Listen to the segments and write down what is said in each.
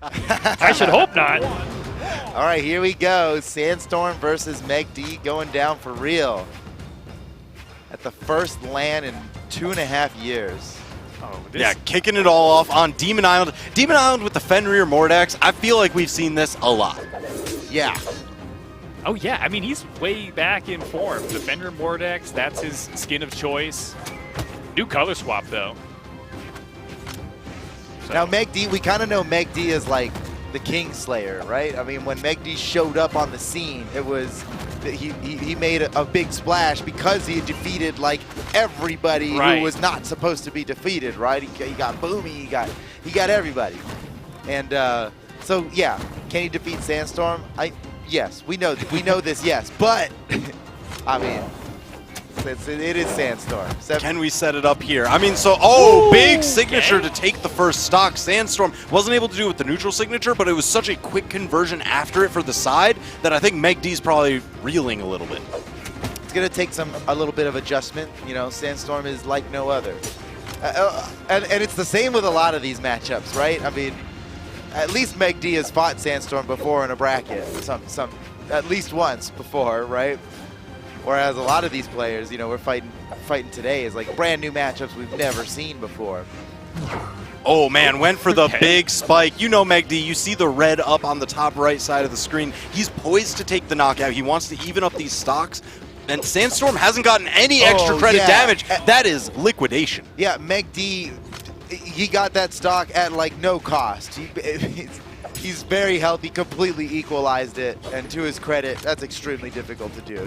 I should hope not. All right, here we go. Sandstorm versus megD going down for real. At the first LAN in 2.5 years. Oh, yeah, kicking it all off on Demon Island. Demon Island with the Fenrir Mordex. I feel like we've seen this a lot. Yeah. Oh, yeah. I mean, he's way back in form. The Fenrir Mordex, that's his skin of choice. New color swap, though. So. Now, megD, we kind of know megD is like the Kingslayer, right? I mean, when megD showed up on the scene, it was he made a big splash because he defeated like everybody who was not supposed to be defeated, right? He got Boomy, he got everybody, and so yeah, can he defeat Sandstorm? Yes, we know this, yes, but I mean. It is Sandstorm. Can we set it up here? I mean, so, big signature to take the first stock. Sandstorm wasn't able to do it with the neutral signature, but it was such a quick conversion after it for the side that I think megD's probably reeling a little bit. It's going to take a little bit of adjustment. You know, Sandstorm is like no other. And it's the same with a lot of these matchups, right? I mean, at least megD has fought Sandstorm before in a bracket. At least once before, right? Whereas a lot of these players, you know, we're fighting today is like brand new matchups we've never seen before. Oh man, went for the big spike. You know megD, you see the red up on the top right side of the screen. He's poised to take the knockout. He wants to even up these stocks. And Sandstorm hasn't gotten any extra credit damage. That is liquidation. Yeah, megD, he got that stock at like no cost. He's very healthy, completely equalized it, and to his credit, that's extremely difficult to do.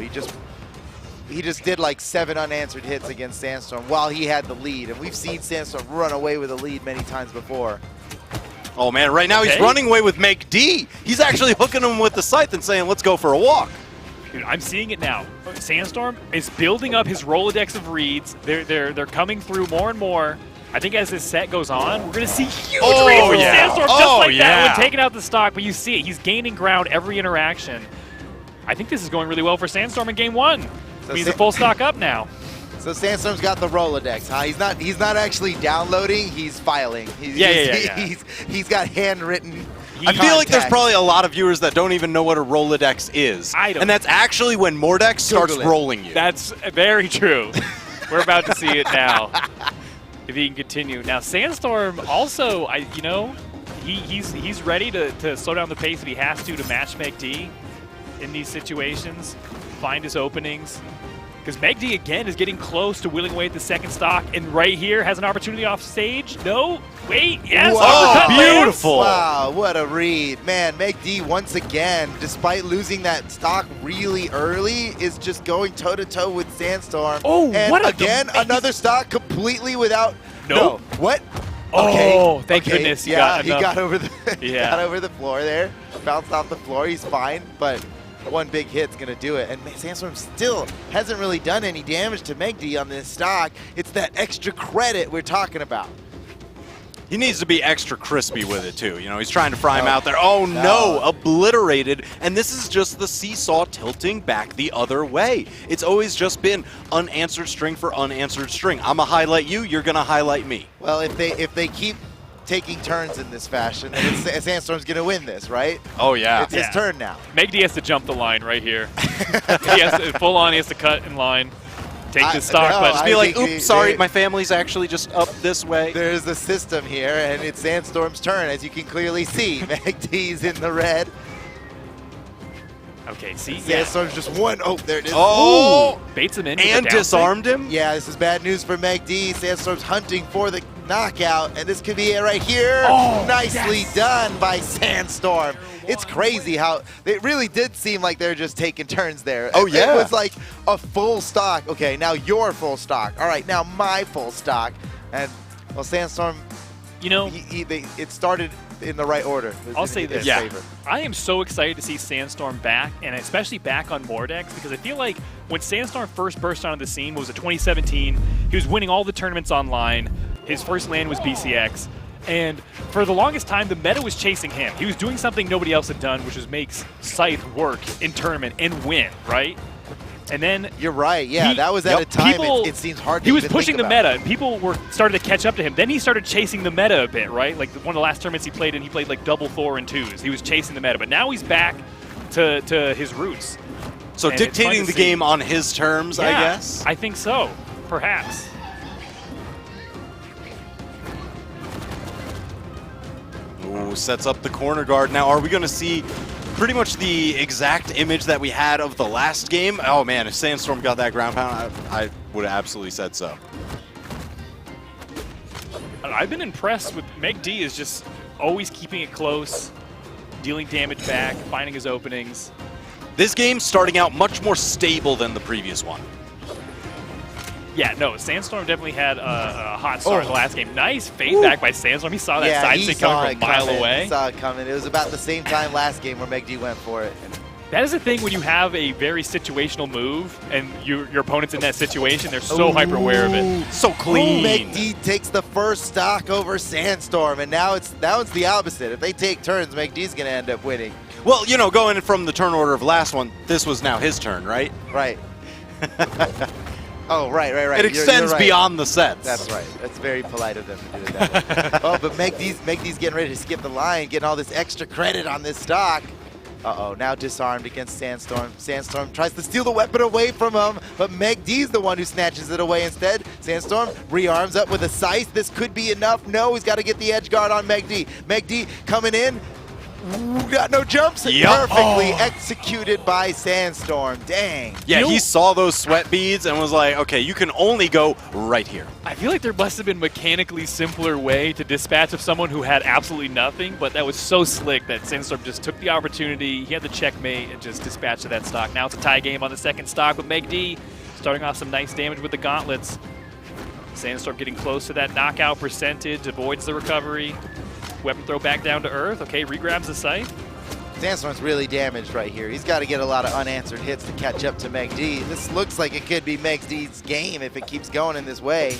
He just did like 7 unanswered hits against Sandstorm while he had the lead, and we've seen Sandstorm run away with a lead many times before. Oh man, right now he's running away with megD. He's actually hooking him with the scythe and saying, let's go for a walk. Dude, I'm seeing it now. Sandstorm is building up his Rolodex of reads. They're coming through more and more. I think as this set goes on, we're going to see huge reads from Sandstorm just like that when taking out the stock. But you see it. He's gaining ground every interaction. I think this is going really well for Sandstorm in game 1. So he's a full stock up now. So Sandstorm's got the Rolodex, huh? He's not actually downloading, he's filing. He's got handwritten I feel like there's probably a lot of viewers that don't even know what a Rolodex is. And that's actually when Mordex starts rolling you. That's very true. We're about to see it now. If he can continue. Now Sandstorm also, you know, he's ready to slow down the pace if he has to match megD in these situations, find his openings. Because megD, again, is getting close to wheeling away at the second stock, and right here has an opportunity off stage. No, wait, yes, wow. Beautiful. Wow, what a read. Man, megD, once again, despite losing that stock really early, is just going toe-to-toe with Sandstorm. Oh, and what again, another stock completely without... Nope. No, what? Oh, thank goodness he got over the got over the floor there, bounced off the floor, he's fine, but one big hit's gonna do it. And Sandstorm still hasn't really done any damage to megD on this stock. It's that extra credit we're talking about. He needs to be extra crispy with it too. You know, he's trying to fry him out there. Oh no, obliterated. And this is just the seesaw tilting back the other way. It's always just been unanswered string for unanswered string. I'm gonna highlight you, you're gonna highlight me. Well, if they keep taking turns in this fashion, then Sandstorm's gonna win this, right? Oh yeah. It's his turn now. megD has to jump the line right here. He has to, full on, he has to cut in line. Take the stock, but just be like, oops, sorry, my family's actually just up this way. There's a system here, and it's Sandstorm's turn, as you can clearly see. megD's in the red. Okay, see? Sandstorm's just one. Oh, there it is. Oh! Ooh. Baits him in. And disarmed him? Yeah, this is bad news for megD. Sandstorm's hunting for the knockout, and this could be it right here. Oh, nicely done by Sandstorm. It's crazy how it really did seem like they're just taking turns there. Oh, yeah. It was like a full stock. Okay, now your full stock. All right, now my full stock. And, well, Sandstorm, you know, it started in the right order. I'll say this. I am so excited to see Sandstorm back, and especially back on Mordex, because I feel like when Sandstorm first burst onto the scene, what was it, 2017? He was winning all the tournaments online. His first LAN was BCX. And for the longest time, the meta was chasing him. He was doing something nobody else had done, which was make Scythe work in tournament and win, right? And then you're right. Yeah, that was at a time it seems hard to He was even pushing think the about. meta, and people were started to catch up to him. Then he started chasing the meta a bit, right? Like one of the last tournaments he played in, he played like double Thor and 2s. He was chasing the meta, but now he's back to his roots. So And dictating the game on his terms, yeah, I guess? I think so, perhaps. Ooh, sets up the corner guard. Now, are we going to see pretty much the exact image that we had of the last game? Oh man, if Sandstorm got that ground pound, I would have absolutely said so. I've been impressed with megD is just always keeping it close, dealing damage back, finding his openings. This game's starting out much more stable than the previous one. Yeah, no, Sandstorm definitely had a hot start in the last game. Nice fade back by Sandstorm. He saw that side stick coming from a mile away. He saw it coming. It was about the same time last game where megD went for it. That is the thing when you have a very situational move and your opponent's in that situation, they're so hyper aware of it. So clean. megD takes the first stock over Sandstorm, and now it's the opposite. If they take turns, megD's going to end up winning. Well, you know, going from the turn order of last one, this was now his turn, right? Right. Oh, right. It extends you're right. beyond the sets. That's right. That's very polite of them to do it that way. Oh, but megD's getting ready to skip the line, getting all this extra credit on this stock. Uh-oh, now disarmed against Sandstorm. Sandstorm tries to steal the weapon away from him, but megD's the one who snatches it away instead. Sandstorm rearms up with a scythe. This could be enough. No, he's got to get the edge guard on megD. megD coming in. Ooh, got no jumps. Perfectly executed by Sandstorm. Dang. Yeah, he saw those sweat beads and was like, okay, you can only go right here. I feel like there must have been a mechanically simpler way to dispatch of someone who had absolutely nothing, but that was so slick that Sandstorm just took the opportunity. He had the checkmate and just dispatched to that stock. Now it's a tie game on the second stock with megD starting off some nice damage with the gauntlets. Sandstorm getting close to that knockout percentage, avoids the recovery. Weapon throw back down to earth. Okay, regrabs the scythe. Sandstorm's really damaged right here. He's got to get a lot of unanswered hits to catch up to megD. This looks like it could be megD's game if it keeps going in this way.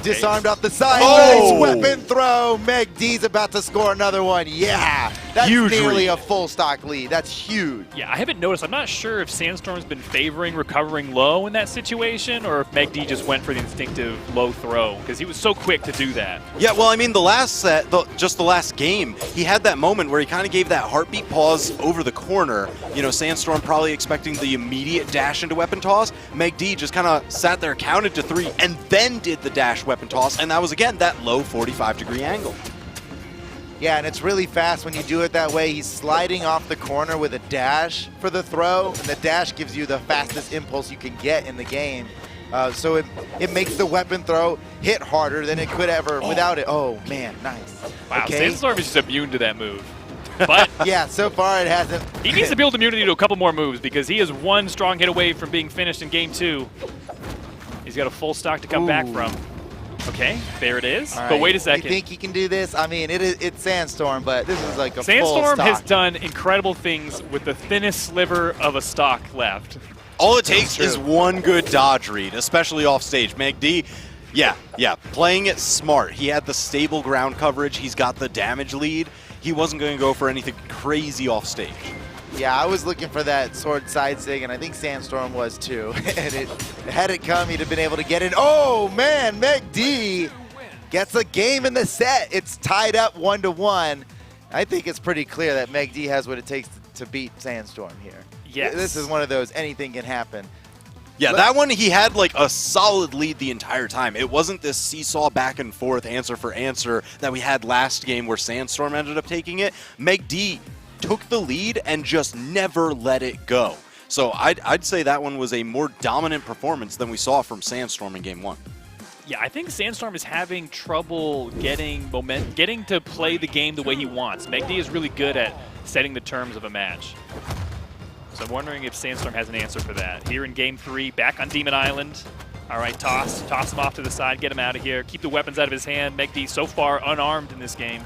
Disarmed off the side. Nice weapon throw. megD's about to score another one. Yeah, that's Huge nearly lead. a full stock lead. That's huge. Yeah, I haven't noticed. I'm not sure if Sandstorm's been favoring recovering low in that situation or if megD just went for the instinctive low throw because he was so quick to do that. Yeah, well, I mean, the last set, just the last game, he had that moment where he kind of gave that heartbeat pause over the corner. You know, Sandstorm probably expecting the immediate dash into weapon toss. megD just kind of sat there, counted to 3, and then did the dash weapon toss, and that was, again, that low 45-degree angle. Yeah, and it's really fast when you do it that way. He's sliding off the corner with a dash for the throw, and the dash gives you the fastest impulse you can get in the game. So it makes the weapon throw hit harder than it could ever without it. Oh, man, nice. Wow, Okay. Sandstorm is just immune to that move. But Yeah, so far it hasn't. he needs to build immunity to a couple more moves because he is one strong hit away from being finished in game 2. He's got a full stock to come back from. Okay, there it is. All But right, wait a second. You think he can do this? I mean, it's Sandstorm, but this is like a full Sandstorm stock. has done incredible things with the thinnest sliver of a stock left. All it takes true. is one good dodge read, especially off stage. megD, yeah, playing it smart. He had the stable ground coverage. He's got the damage lead. He wasn't going to go for anything crazy off stage. Yeah, I was looking for that sword side sig, and I think Sandstorm was too. And had it come, he'd have been able to get it. Oh, man, megD gets a game in the set. It's tied up 1-1. I think it's pretty clear that megD has what it takes to beat Sandstorm here. Yes. This is one of those anything can happen. Yeah, that one, he had like a solid lead the entire time. It wasn't this seesaw back and forth, answer for answer, that we had last game where Sandstorm ended up taking it. megD took the lead and just never let it go. So I'd say that one was a more dominant performance than we saw from Sandstorm in game 1. Yeah, I think Sandstorm is having trouble getting to play the game the way he wants. megD is really good at setting the terms of a match. So I'm wondering if Sandstorm has an answer for that. Here in game 3, back on Demon Island. All right, toss him off to the side, get him out of here. Keep the weapons out of his hand. megD so far unarmed in this game.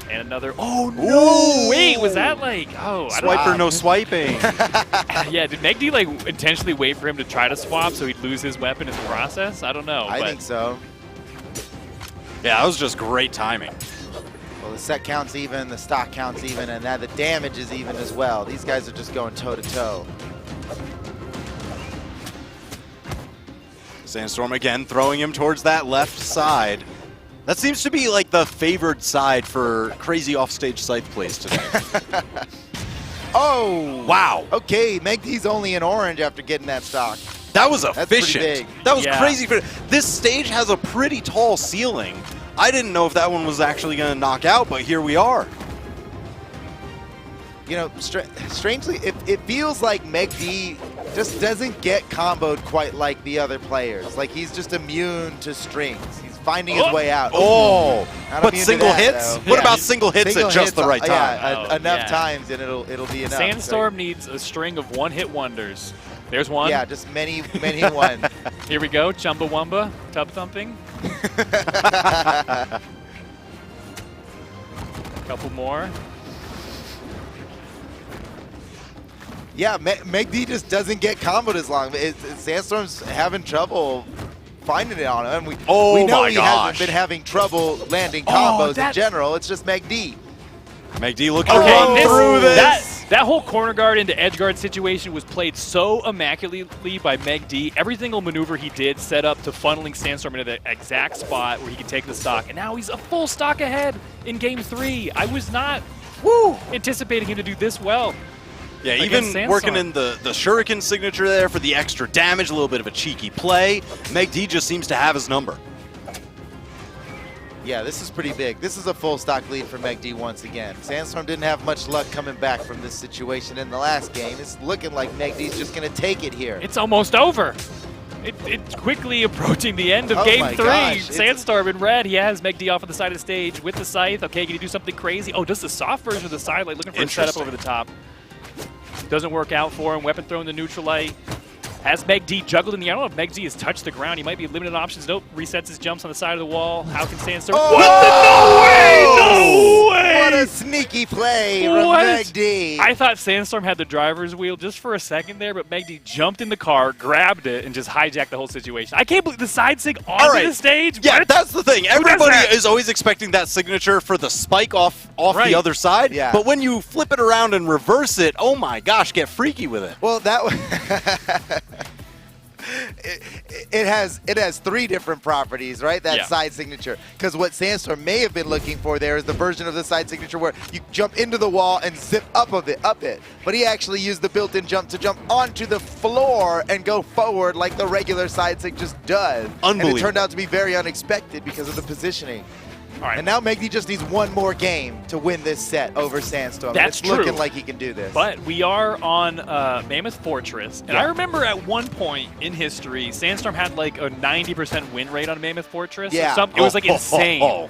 And another, oh no, wait, was that like, oh, I don't know. Swiper, no swiping. Yeah, did megD like intentionally wait for him to try to swap so he'd lose his weapon in the process? I don't know. I think so. Yeah, that was just great timing. Well, the set counts even, the stock counts even, and now the damage is even as well. These guys are just going toe-to-toe. Sandstorm again throwing him towards that left side. That seems to be like the favored side for crazy offstage scythe plays today. Oh! Wow. Okay, megD's only in orange after getting that stock. That was That's pretty efficient. big. That was Yeah. crazy. This stage has a pretty tall ceiling. I didn't know if that one was actually going to knock out, but here we are. You know, strangely, it feels like megD just doesn't get comboed quite like the other players. Like, he's just immune to strings. He's finding his way out. Oh, Not but immune to single that, hits? though. What Yeah. about single hits Single at just hits, the right time? Yeah, Oh, enough yeah. times and it'll be enough. Sandstorm needs a string of one-hit wonders. There's one. Yeah, just many ones. Here we go. Chumbawamba. Tub thumping. Couple more. Yeah, megD just doesn't get comboed as long. Sandstorm's having trouble finding it on him. Oh we know my he gosh. hasn't been having trouble landing combos in that- general. It's just megD. megD looking to Okay, run through this. That whole corner guard into edge guard situation was played so immaculately by megD. Every single maneuver he did set up to funneling Sandstorm into the exact spot where he could take the stock. And now he's a full stock ahead in game 3. I was not anticipating him to do this well. Yeah, against even Sandstorm. working in the Shuriken signature there for the extra damage, a little bit of a cheeky play. megD just seems to have his number. Yeah, this is pretty big. This is a full stock lead for megD once again. Sandstorm didn't have much luck coming back from this situation in the last game. It's looking like megD's just going to take it here. It's almost over. It's quickly approaching the end of Oh game my 3. gosh, Sandstorm in red. He has megD off on the side of the stage with the scythe. Okay, can he do something crazy? Oh, does the soft version of the side light, looking for a setup Interesting. over the top. Doesn't work out for him. Weapon throw in the neutral light. Has megD juggled in the air? I don't know if megD has touched the ground. He might be limited options. Nope. Resets his jumps on the side of the wall. How can Sandstorm? Oh! What the? No way! What a sneaky play What? from megD. I thought Sandstorm had the driver's wheel just for a second there, but megD jumped in the car, grabbed it, and just hijacked the whole situation. I can't believe the side sig onto the stage. Yeah, What? that's the thing. does Everybody that? is always expecting that signature for the spike off Right. the other side. Yeah. But when you flip it around and reverse it, oh my gosh, get freaky with it. Well, that it has 3 different properties, right? That Yeah. side signature. Because what Sandstorm may have been looking for there is the version of the side signature where you jump into the wall and zip up it. But he actually used the built-in jump to jump onto the floor and go forward like the regular side sig just does. And Unbelievable. it turned out to be very unexpected because of the positioning. All right. And now megD just needs one more game to win this set over Sandstorm. That's it's looking true. like he can do this. But we are on Mammoth Fortress, and Yeah. I remember at one point in history, Sandstorm had like a 90% win rate on Mammoth Fortress. Yeah. It was like insane.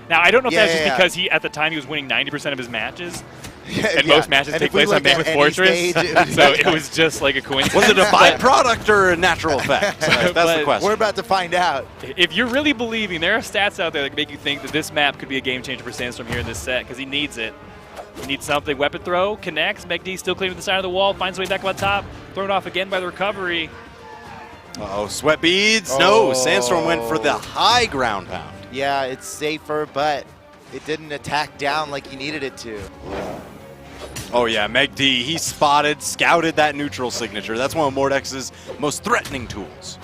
Now, I don't know if that's just because at the time he was winning 90% of his matches, and most matches And take if we place on look at Mammoth any Fortress, stage, it was- so it was just like a coincidence. Was it a byproduct or a natural effect? That's But the question. We're about to find out. If you're really believing, there are stats out there that make you think that this map could be a game changer for Sandstorm here in this set, because he needs it. He needs something. Weapon throw, connects. megD still cleaving the side of the wall, finds his way back up on top, thrown off again by the recovery. Uh-oh, sweat beads. Oh. No, Sandstorm went for the high ground pound. Yeah, it's safer, but it didn't attack down like he needed it to. Oh yeah, megD, he spotted, scouted that neutral signature. That's one of Mordex's most threatening tools.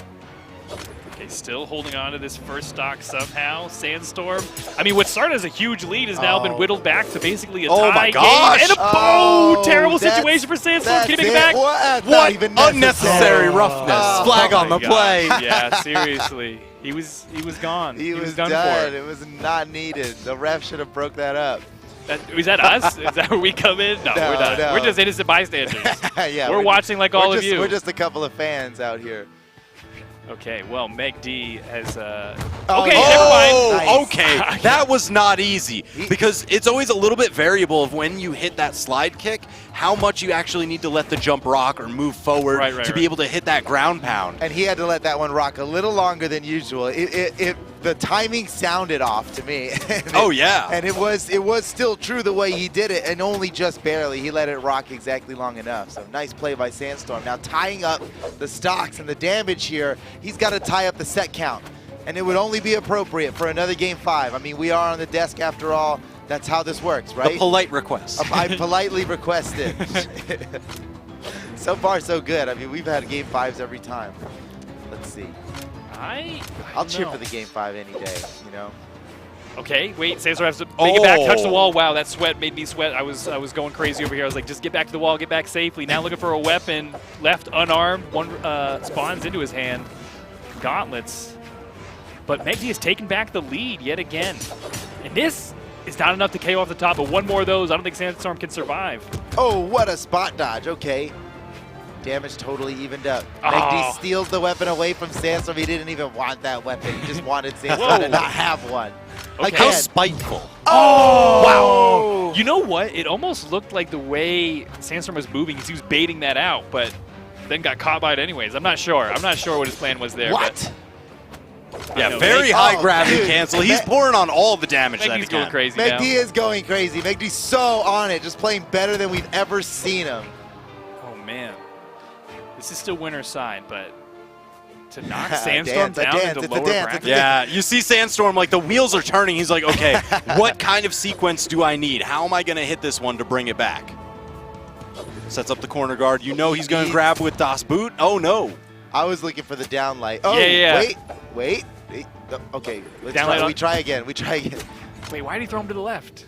Okay, still holding on to this first stock somehow. Sandstorm. I mean, what started as a huge lead has now been whittled back to basically a tie Oh my game. gosh! And a terrible situation for Sandstorm. Can he make it back? What? What unnecessary roughness. Oh, Flag on my the gosh. play. Yeah, seriously. He was gone. He was done done. for. It was not needed. The ref should have broke that up. Is that us? Is that where we come in? No, No, we're not. no. We're just innocent bystanders. Yeah, we're watching like all of you. We're just a couple of fans out here. Okay, well, megD has. Oh, Okay, yeah. never mind. Nice. Okay, that was not easy because it's always a little bit variable of when you hit that slide kick, how much you actually need to let the jump rock or move forward to be able to hit that ground pound. And he had to let that one rock a little longer than usual. The timing sounded off to me. Oh yeah. And it was still true the way he did it, and only just barely. He let it rock exactly long enough. So nice play by Sandstorm. Now tying up the stocks and the damage here, he's got to tie up the set count. And it would only be appropriate for another game 5. I mean, we are on the desk after all. That's how this works, right? The polite request. I politely requested. So far, so good. I mean, we've had game 5s every time. Let's see. I'll cheer know. for the game 5 any day, you know? Okay, wait, Sandstorm has to make it back, touch the wall. Wow, that sweat made me sweat. I was going crazy over here. I was like, just get back to the wall, get back safely. Now looking for a weapon. Left unarmed, one spawns into his hand. Gauntlets. But megD has taken back the lead yet again. And this is not enough to KO off the top, but one more of those, I don't think Sandstorm can survive. Oh, what a spot dodge. Okay. Damage totally evened up. Oh. megD steals the weapon away from Sandstorm. He didn't even want that weapon. He just wanted Sandstorm to not have one. Okay. How spiteful. Oh! Wow. You know what? It almost looked like the way Sandstorm was moving, he was baiting that out, but then got caught by it anyways. I'm not sure. I'm not sure what his plan was there. What? Yeah, very high gravity dude. cancel. He's pouring on all the damage that he megD's going can. crazy megD now. is going crazy. megD's so on it, just playing better than we've ever seen him. Oh, man. This is still winner's side, but to knock Dance, Sandstorm a down dance, into it's a lower dance, bracket. it's a Yeah, you see Sandstorm, like the wheels are turning. He's like, okay, what kind of sequence do I need? How am I going to hit this one to bring it back? Sets up the corner guard. You know he's going to grab with Das Boot. Oh, no. I was looking for the downlight. Oh, Yeah. wait. Okay, let's Downlight try. on- We try again. We try again. Wait, why did he throw him to the left?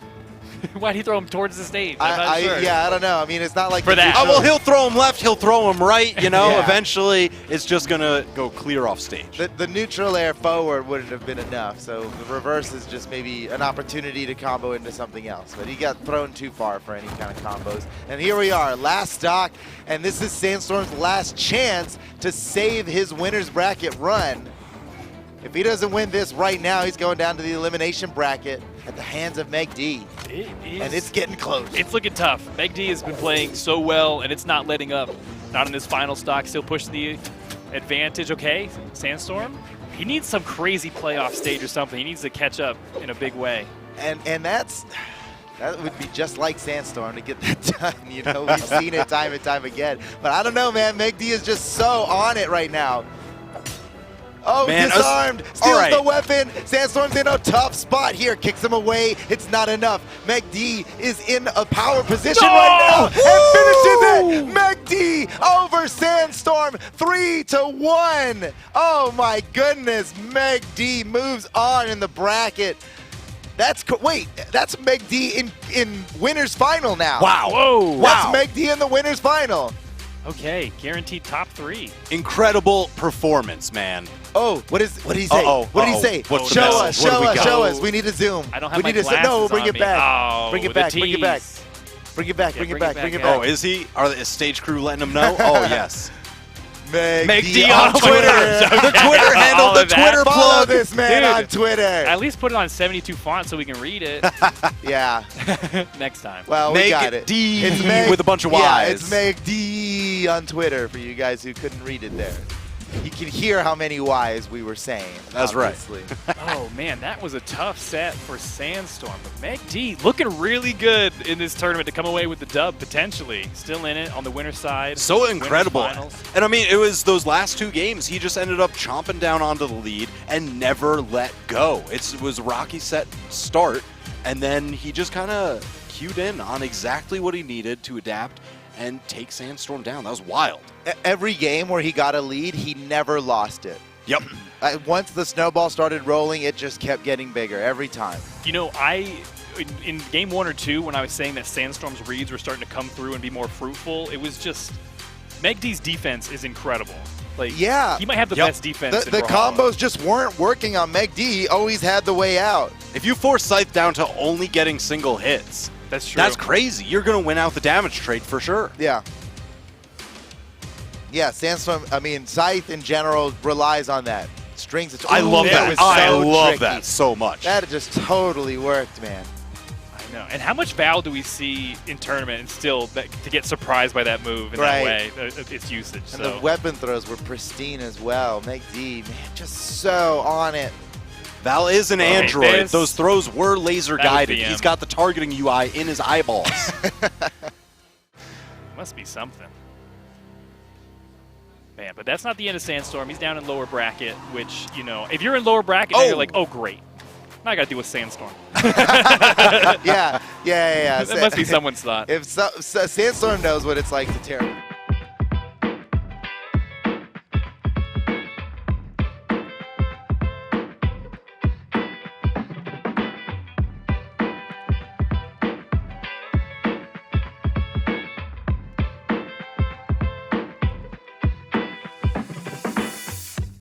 Why did he throw him towards the stage? I'm not sure. Yeah, I don't know. I mean, it's not like For the that. Oh, neutral- well, he'll throw him left. He'll throw him right. You know, Yeah. eventually it's just going to go clear off stage. The neutral air forward wouldn't have been enough, so the reverse is just maybe an opportunity to combo into something else. But he got thrown too far for any kind of combos. And here we are, last stock, and this is Sandstorm's last chance to save his winner's bracket run. If he doesn't win this right now, he's going down to the elimination bracket at the hands of megD. It is, And it's getting close. It's looking tough. megD has been playing so well, and it's not letting up. Not in this final stock, still pushing the advantage. Okay, Sandstorm, he needs some crazy playoff stage or something. He needs to catch up in a big way. And that would be just like Sandstorm to get that done. You know, we've seen it time and time again. But I don't know, man. megD is just so on it right now. Oh, Man, disarmed, all steals right. the weapon. Sandstorm's in a tough spot here, kicks him away. It's not enough. megD is in a power position right now and finishes it. megD over Sandstorm, 3-1. Oh my goodness, megD moves on in the bracket. That's megD in winners final now. Wow. Whoa. Wow. That's megD in the winners final. Okay, guaranteed top 3. Incredible performance, man. Oh, what did he say? Uh-oh, What did he uh-oh. say? What's the show message? us, What do show we us, got? show us. We need to zoom. I don't have we my need to glasses no, bring on it me. back. Oh, bring it the back. Bring it back. tease. Bring it back. Yeah, Bring it bring back. it Bring it back back. Oh, is he? Are the stage crew letting him know? Oh, yes. megD on Twitter. The Twitter handle, All the of that. Twitter Follow plug. this man Dude. on Twitter. At least put it on 72 font so we can read it Yeah. next time. Well, we got it. megD It's with a bunch of Yeah, Ys. it's megD on Twitter for you guys who couldn't read it there. You can hear how many Ys we were saying. That's right. obviously. Oh, man, that was a tough set for Sandstorm. But megD looking really good in this tournament to come away with the dub, potentially. Still in it on the winner's side. So Winners incredible. finals. And I mean, it was those last 2 games, he just ended up chomping down onto the lead and never let go. It was a rocky set start, and then he just kind of cued in on exactly what he needed to adapt and take Sandstorm down. That was wild. Every game where he got a lead, he never lost it. Yep. Once the snowball started rolling, it just kept getting bigger every time. You know, in game 1 or 2, when I was saying that Sandstorm's reads were starting to come through and be more fruitful, it was just megD's defense is incredible. Like, Yeah. he might have the Yep. best defense. The in Brawlhalla. combos just weren't working on megD. He always had the way out. If you force Scythe down to only getting single hits, That's true. that's crazy. You're going to win out the damage trade for sure. Yeah. Yeah, Sandstorm, I mean, Scythe in general relies on that. Strings. I love Ooh, that. was I so love tricky. that so much. That just totally worked, man. I know. And how much Val do we see in tournament and still to get surprised by that move in Right. that way, its usage. And So the weapon throws were pristine as well. megD, man, just so on it. Val is an Okay, android. this- Those throws were laser That was guided. VM. He's got the targeting UI in his eyeballs. must be something. Man, but that's not the end of Sandstorm. He's down in lower bracket, which, you know, if you're in lower bracket, then you're like, oh, great. Now I got to deal with Sandstorm. Yeah. That must be someone's thought. If Sandstorm knows what it's like to tear.